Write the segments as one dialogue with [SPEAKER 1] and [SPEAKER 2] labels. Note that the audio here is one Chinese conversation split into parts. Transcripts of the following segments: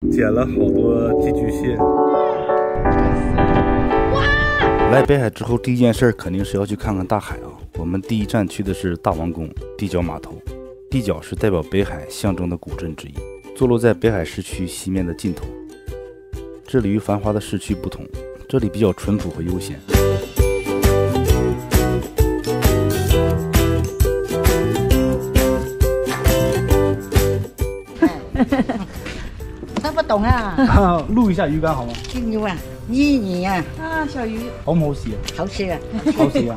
[SPEAKER 1] 捡了好多寄居蟹。来北海之后，第一件事肯定是要去看看大海啊。我们第一站去的是大王宫地角码头，地角是代表北海象征的古镇之一，坐落在北海市区西面的尽头。这里与繁华的市区不同，这里比较淳朴和悠闲。
[SPEAKER 2] 他不懂啊。
[SPEAKER 1] 录一下鱼竿好吗？
[SPEAKER 2] 挺牛啊，你呀
[SPEAKER 3] 啊，小鱼
[SPEAKER 1] 好不好洗？
[SPEAKER 2] 好吃啊，
[SPEAKER 1] 好洗啊！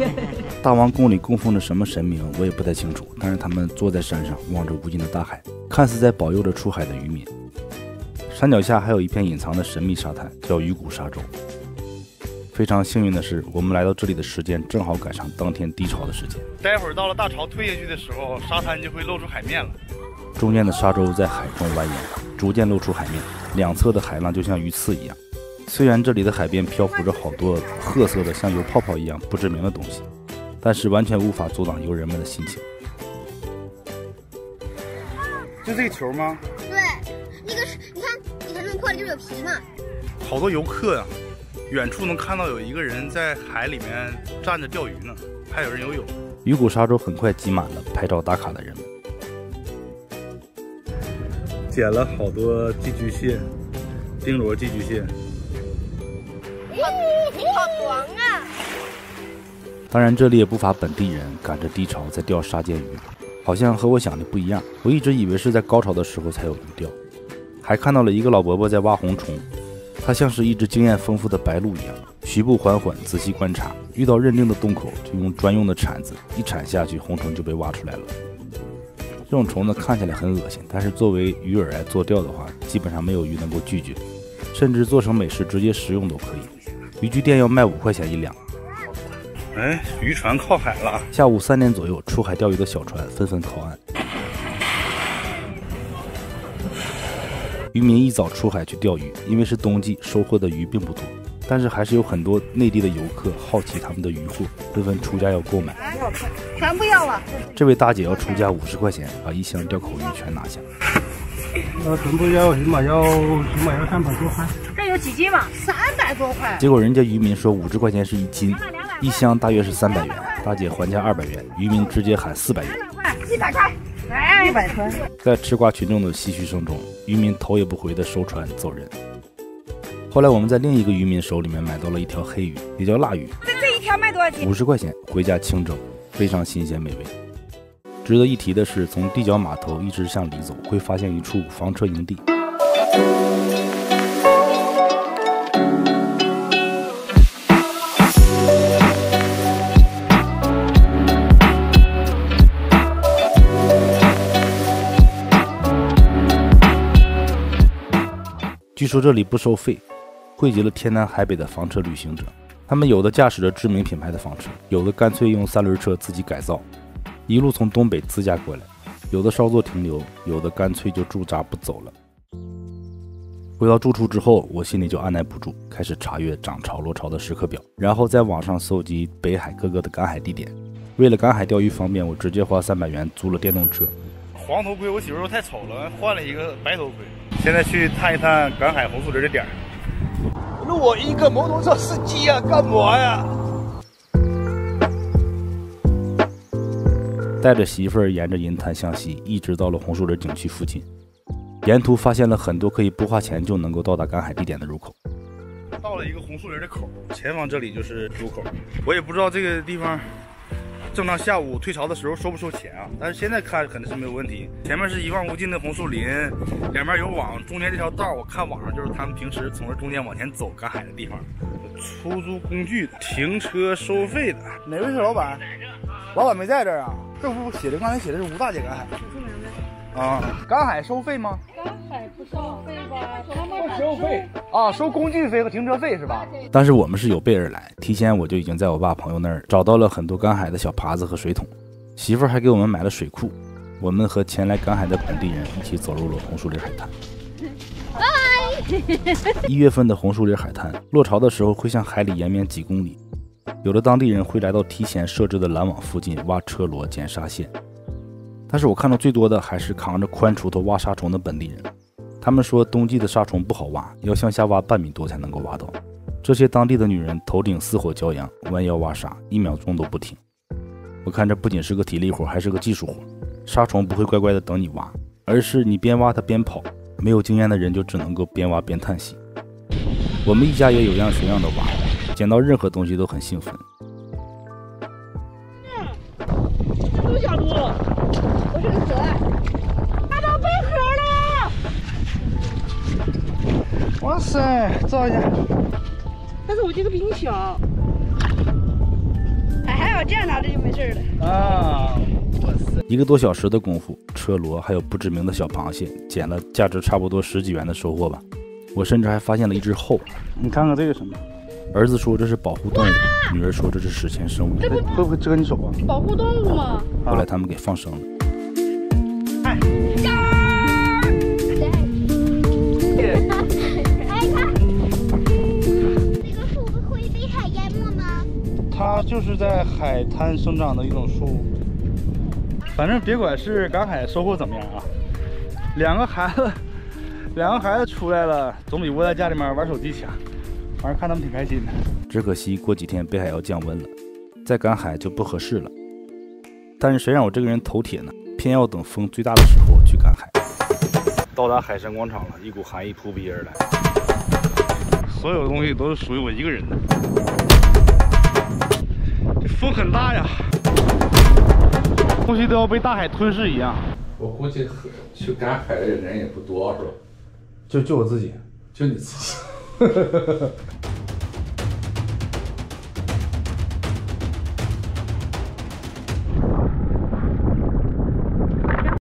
[SPEAKER 1] 大王宫里供奉着什么神明，我也不太清楚。但是他们坐在山上，望着无尽的大海，看似在保佑着出海的渔民。山脚下还有一片隐藏的神秘沙滩，叫鱼骨沙洲。非常幸运的是，我们来到这里的时间正好赶上当天低潮的时间。
[SPEAKER 4] 待会儿到了大潮退下去的时候，沙滩就会露出海面了。
[SPEAKER 1] 中间的沙洲在海中蜿蜒，逐渐露出海面，两侧的海浪就像鱼刺一样。虽然这里的海边漂浮着好多褐色的像油泡泡一样不知名的东西，但是完全无法阻挡游人们的心情。
[SPEAKER 4] 就这个球吗？
[SPEAKER 5] 对，那个是你看那么破的就是有皮嘛。
[SPEAKER 4] 好多游客呀、远处能看到有一个人在海里面站着钓鱼呢，还有人游泳。
[SPEAKER 1] 鱼骨沙洲很快挤满了拍照打卡的人们。捡了好多寄居蟹，丁螺寄居蟹。
[SPEAKER 5] 好黄啊！
[SPEAKER 1] 当然，这里也不乏本地人赶着低潮在钓沙尖鱼，好像和我想的不一样。我一直以为是在高潮的时候才有鱼钓，还看到了一个老伯伯在挖红虫，他像是一只经验丰富的白鹭一样，徐步缓缓，仔细观察，遇到认定的洞口就用专用的铲子一铲下去，红虫就被挖出来了。这种虫子看起来很恶心，但是作为鱼饵来做钓的话，基本上没有鱼能够拒绝，甚至做成美食直接食用都可以。渔具店要卖5块钱1两。
[SPEAKER 4] 哎，渔船靠海了。
[SPEAKER 1] 下午3点左右，出海钓鱼的小船纷纷靠岸。渔民一早出海去钓鱼，因为是冬季，收获的鱼并不多，但是还是有很多内地的游客好奇他们的渔获，纷纷出价要购买。
[SPEAKER 3] 全不要了。
[SPEAKER 1] 这位大姐要出价50块钱，把1箱钓口鱼全拿下。
[SPEAKER 6] 全部要起码要300多块。
[SPEAKER 3] 这有几斤嘛？300多块。
[SPEAKER 1] 结果人家渔民说50块钱是1斤，1箱大约是300元，大姐还价200元，渔民直接喊400元。
[SPEAKER 3] 100块。哎，100块。
[SPEAKER 1] 在吃瓜群众的唏嘘声中，渔民头也不回地收船走人。后来我们在另一个渔民手里面买到了一条黑鱼，也叫腊鱼，
[SPEAKER 3] 这一条卖多少钱
[SPEAKER 1] ？50块钱，回家清蒸，非常新鲜美味。值得一提的是，从地角码头一直向里走，会发现一处房车营地。据说这里不收费，汇集了天南海北的房车旅行者。他们有的驾驶着知名品牌的房车，有的干脆用3轮车自己改造，一路从东北自驾过来，有的稍作停留，有的干脆就驻扎不走了。回到住处之后，我心里就按耐不住，开始查阅涨潮落潮的时刻表，然后在网上搜集北海各个的赶海地点。为了赶海钓鱼方便，我直接花300元租了电动车。
[SPEAKER 4] 黄头盔我媳妇说太丑了，换了一个白头盔。现在去探一探赶海红树林的点儿。
[SPEAKER 6] 那我一个摩托车司机呀，干嘛呀？
[SPEAKER 1] 带着媳妇儿沿着银滩向西，一直到了红树林景区附近。沿途发现了很多可以不花钱就能够到达赶海地点的入口。
[SPEAKER 4] 到了一个红树林的口，前方这里就是入口。我也不知道这个地方正当下午退潮的时候收不收钱啊？但是现在看肯定是没有问题。前面是一望无尽的红树林，两边有网，中间这条道我看网上就是他们平时从这中间往前走赶海的地方。出租工具的，停车收费的。哪位是老板？老板没在这儿啊？这不写的，刚才写的是吴大姐赶海。啊，赶海收费吗？
[SPEAKER 3] 赶海不收费吧？
[SPEAKER 6] 不收费
[SPEAKER 4] 啊，收工具费和停车费是吧？
[SPEAKER 1] 但是我们是有备而来，提前我就已经在我爸朋友那儿找到了很多赶海的小耙子和水桶，媳妇儿还给我们买了水库。我们和前来赶海的本地人一起走入了红树林海滩。1月份的红树林海滩落潮的时候会向海里延绵几公里，有的当地人会来到提前设置的拦网附近挖车螺捡沙线，但是我看到最多的还是扛着宽锄头挖沙虫的本地人。他们说冬季的沙虫不好挖，要向下挖半米多才能够挖到。这些当地的女人头顶4火骄阳，弯腰挖沙，1秒钟都不停。我看这不仅是个体力活，还是个技术活。沙虫不会乖乖的等你挖，而是你边挖它边跑。没有经验的人就只能够边挖边叹息。我们一家也有样学样的挖，捡到任何东西都很兴奋。
[SPEAKER 3] 多小猪，我是个可爱，拿到贝壳了！
[SPEAKER 6] 哇塞，照一下。
[SPEAKER 3] 但是我这个比你小，还要这样拿着就没事了。
[SPEAKER 6] 啊，哇塞
[SPEAKER 1] ！1个多小时的功夫，车螺还有不知名的小螃蟹，捡了价值差不多10几元的收获吧。我甚至还发现了一只后。
[SPEAKER 6] 你看看这个什么？
[SPEAKER 1] 儿子说这是保护动物，女儿说这是史前生物。
[SPEAKER 6] 会不会蛰你手啊？
[SPEAKER 3] 保护动物吗？
[SPEAKER 1] 后来他们给放生了。
[SPEAKER 6] 哎，
[SPEAKER 5] 这个树会被海淹没吗？
[SPEAKER 6] 它就是在海滩生长的一种树。反正别管是赶海收获怎么样啊，两个孩子出来了，总比窝在家里面玩手机强。反正看他们挺开心的。
[SPEAKER 1] 只可惜过几天北海要降温了，再赶海就不合适了。但是谁让我这个人头铁呢？偏要等风最大的时候去赶海。到达海山广场了，一股寒意扑鼻而来。
[SPEAKER 6] 所有东西都是属于我一个人的。这风很大呀，东西都要被大海吞噬一样。
[SPEAKER 7] 我估计去赶海的人也不多，是吧？
[SPEAKER 6] 就我自己，
[SPEAKER 7] 就你自己。